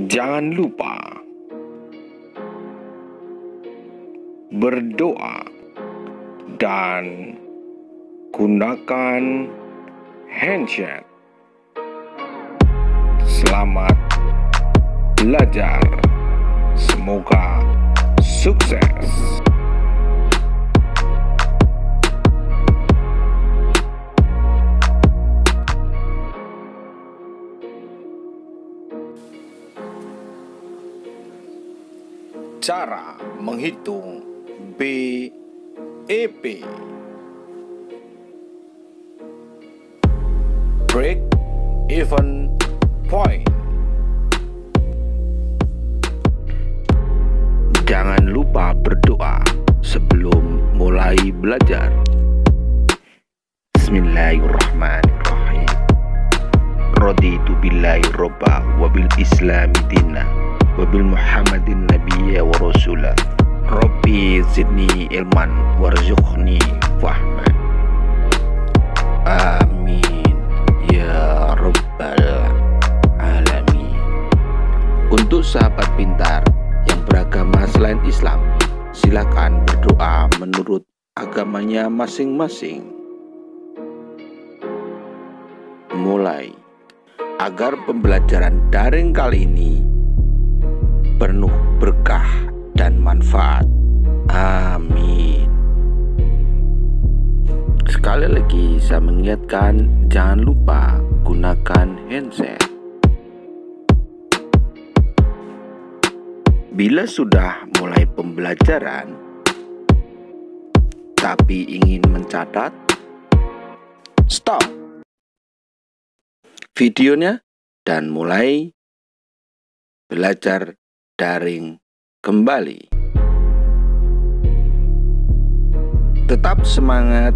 Jangan lupa berdoa dan gunakan handshake. Selamat belajar, semoga sukses. Cara menghitung BEP. Break even point. Jangan lupa berdoa sebelum mulai belajar. Bismillahirrahmanirrahim. Raditu billahi robba wabil islami dina wabil muhammadin nabiyya wa rasulah. Rabbi zidni ilman warzuqni fahman. Amin ya rabbal alamin. Untuk sahabat pintar yang beragama selain Islam, silakan berdoa menurut agamanya masing-masing. Mulai. Agar pembelajaran daring kali ini penuh berkah dan manfaat. Amin. Sekali lagi saya mengingatkan, jangan lupa gunakan handset. Bila sudah mulai pembelajaran tapi ingin mencatat, stop videonya dan mulai belajar daring kembali. Tetap semangat.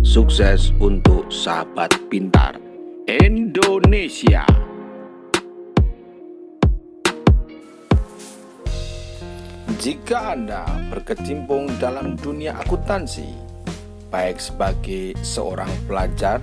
Sukses untuk sahabat pintar Indonesia. Jika Anda berkecimpung dalam dunia akuntansi, baik sebagai seorang pelajar,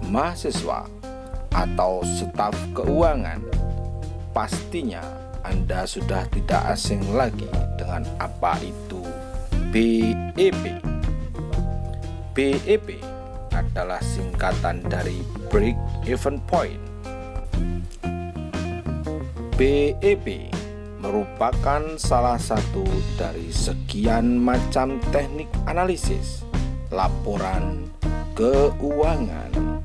mahasiswa, atau staf keuangan, pastinya Anda sudah tidak asing lagi dengan apa itu BEP. BEP adalah singkatan dari Break Even Point. BEP merupakan salah satu dari sekian macam teknik analisis laporan keuangan.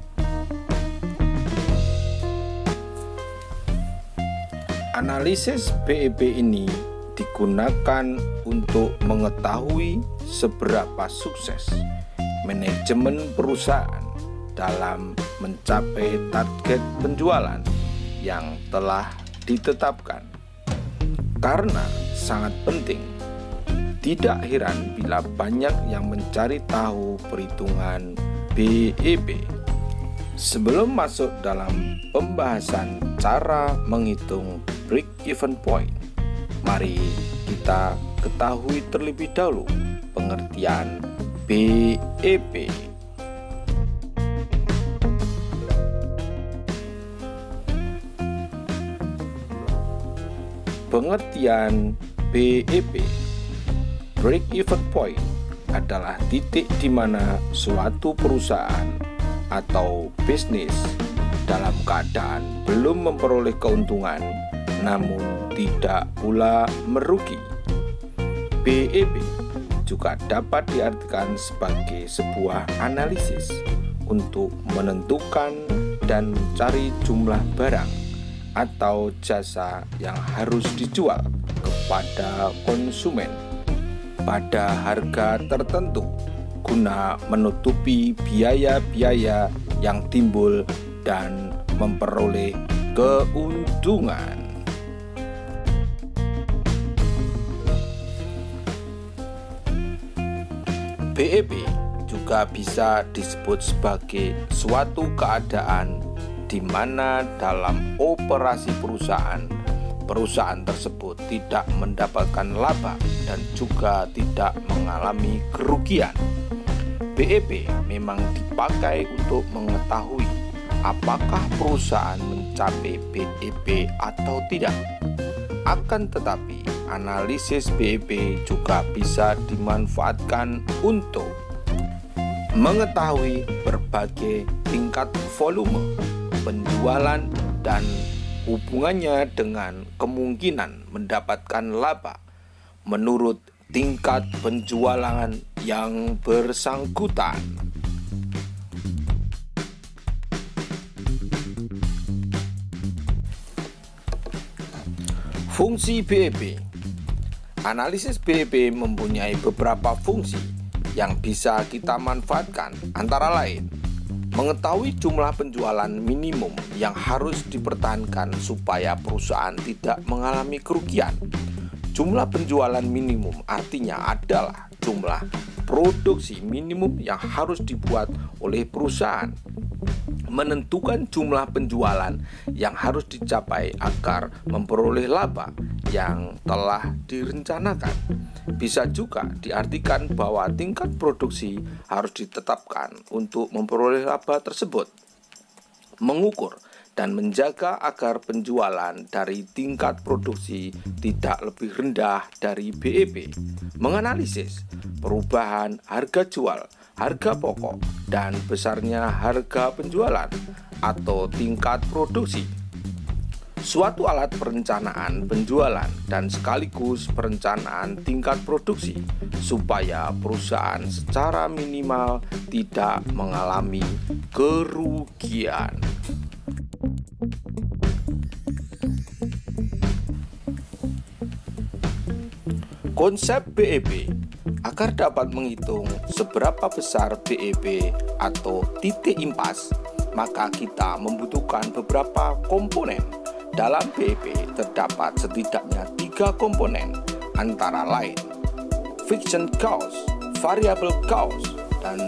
Analisis BEP ini digunakan untuk mengetahui seberapa sukses manajemen perusahaan dalam mencapai target penjualan yang telah ditetapkan. Karena sangat penting, tidak heran bila banyak yang mencari tahu perhitungan BEP. Sebelum masuk dalam pembahasan cara menghitung break even point, mari kita ketahui terlebih dahulu pengertian BEP. Pengertian BEP, break even point, adalah titik di mana suatu perusahaan atau bisnis dalam keadaan belum memperoleh keuntungan namun tidak pula merugi. BEP juga dapat diartikan sebagai sebuah analisis untuk menentukan dan mencari jumlah barang atau jasa yang harus dijual kepada konsumen pada harga tertentu guna menutupi biaya-biaya yang timbul dan memperoleh keuntungan. BEP juga bisa disebut sebagai suatu keadaan di mana dalam operasi perusahaan tersebut tidak mendapatkan laba dan juga tidak mengalami kerugian. BEP memang dipakai untuk mengetahui apakah perusahaan tercapai BEP atau tidak. Akan tetapi, analisis BEP juga bisa dimanfaatkan untuk mengetahui berbagai tingkat volume penjualan dan hubungannya dengan kemungkinan mendapatkan laba menurut tingkat penjualan yang bersangkutan. Fungsi BEP. Analisis BEP mempunyai beberapa fungsi yang bisa kita manfaatkan, antara lain mengetahui jumlah penjualan minimum yang harus dipertahankan supaya perusahaan tidak mengalami kerugian. Jumlah penjualan minimum artinya adalah jumlah produksi minimum yang harus dibuat oleh perusahaan. Menentukan jumlah penjualan yang harus dicapai agar memperoleh laba yang telah direncanakan. Bisa juga diartikan bahwa tingkat produksi harus ditetapkan untuk memperoleh laba tersebut. Mengukur dan menjaga agar penjualan dari tingkat produksi tidak lebih rendah dari BEP. Menganalisis perubahan harga jual, harga pokok, dan besarnya harga penjualan atau tingkat produksi. Suatu alat perencanaan penjualan dan sekaligus perencanaan tingkat produksi supaya perusahaan secara minimal tidak mengalami kerugian. Konsep BEP. Agar dapat menghitung seberapa besar BEP atau titik impas, maka kita membutuhkan beberapa komponen. Dalam BEP terdapat setidaknya 3 komponen, antara lain fixed cost, variable cost, dan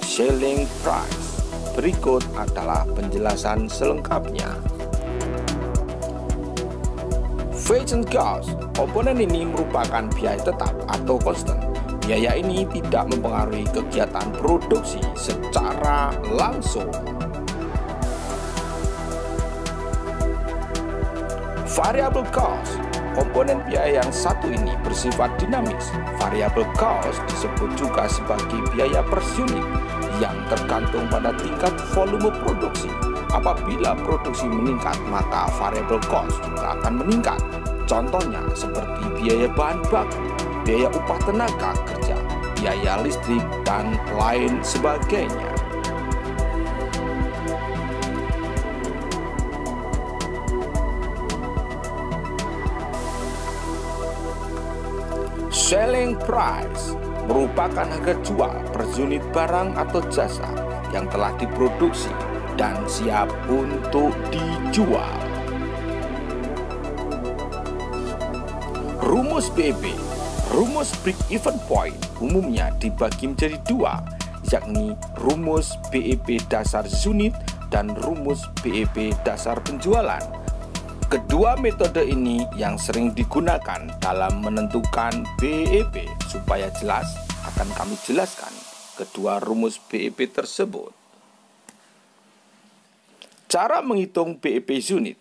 selling price. Berikut adalah penjelasan selengkapnya. Fixed cost, komponen ini merupakan biaya tetap atau constant. Biaya ini tidak mempengaruhi kegiatan produksi secara langsung. Variable cost, komponen biaya yang satu ini bersifat dinamis. Variable cost disebut juga sebagai biaya per unit yang tergantung pada tingkat volume produksi. Apabila produksi meningkat, maka variable cost juga akan meningkat. Contohnya seperti biaya bahan baku, biaya upah tenaga kerja, biaya listrik, dan lain sebagainya. Selling price merupakan harga jual per unit barang atau jasa yang telah diproduksi dan siap untuk dijual. Rumus BEP. Rumus break-even point umumnya dibagi menjadi 2, yakni rumus BEP dasar unit dan rumus BEP dasar penjualan. Kedua metode ini yang sering digunakan dalam menentukan BEP. Supaya jelas, akan kami jelaskan kedua rumus BEP tersebut. Cara menghitung BEP unit.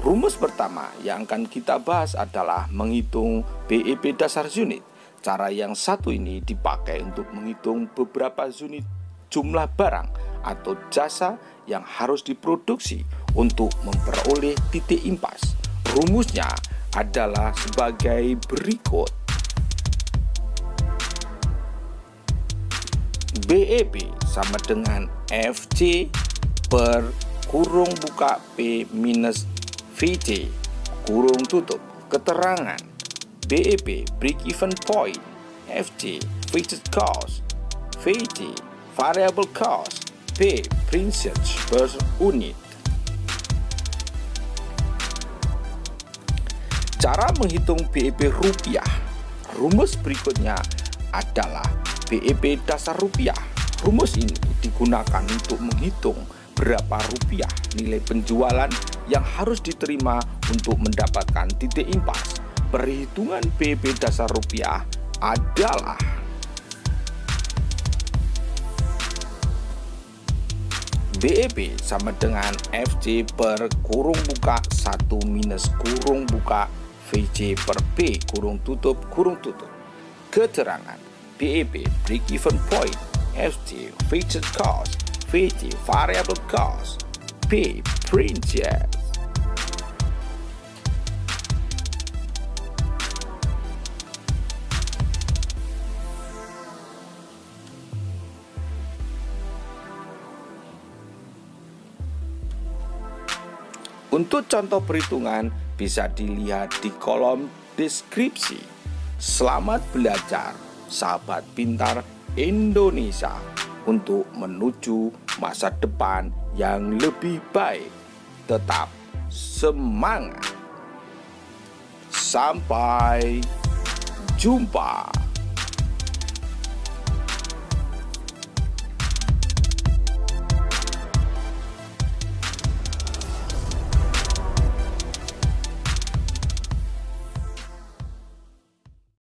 Rumus pertama yang akan kita bahas adalah menghitung BEP dasar unit. Cara yang satu ini dipakai untuk menghitung beberapa unit jumlah barang atau jasa yang harus diproduksi untuk memperoleh titik impas. Rumusnya adalah sebagai berikut. BEP sama dengan FC per kurung buka P minus VC kurung tutup. Keterangan BEP break even point, FC fixed cost, VC variable cost, P percentage per unit. Cara menghitung BEP rupiah. Rumus berikutnya adalah BEP dasar rupiah. Rumus ini digunakan untuk menghitung berapa rupiah nilai penjualan yang harus diterima untuk mendapatkan titik impas. Perhitungan BEP dasar rupiah adalah BEP sama dengan FC per kurung buka 1 minus kurung buka VC per B kurung tutup. Keterangan BEP break-even point, FC fixed cost, VC variable cost, B print jet. Untuk contoh perhitungan bisa dilihat di kolom deskripsi. Selamat belajar, sahabat pintar Indonesia, untuk menuju masa depan yang lebih baik. Tetap semangat. Sampai jumpa.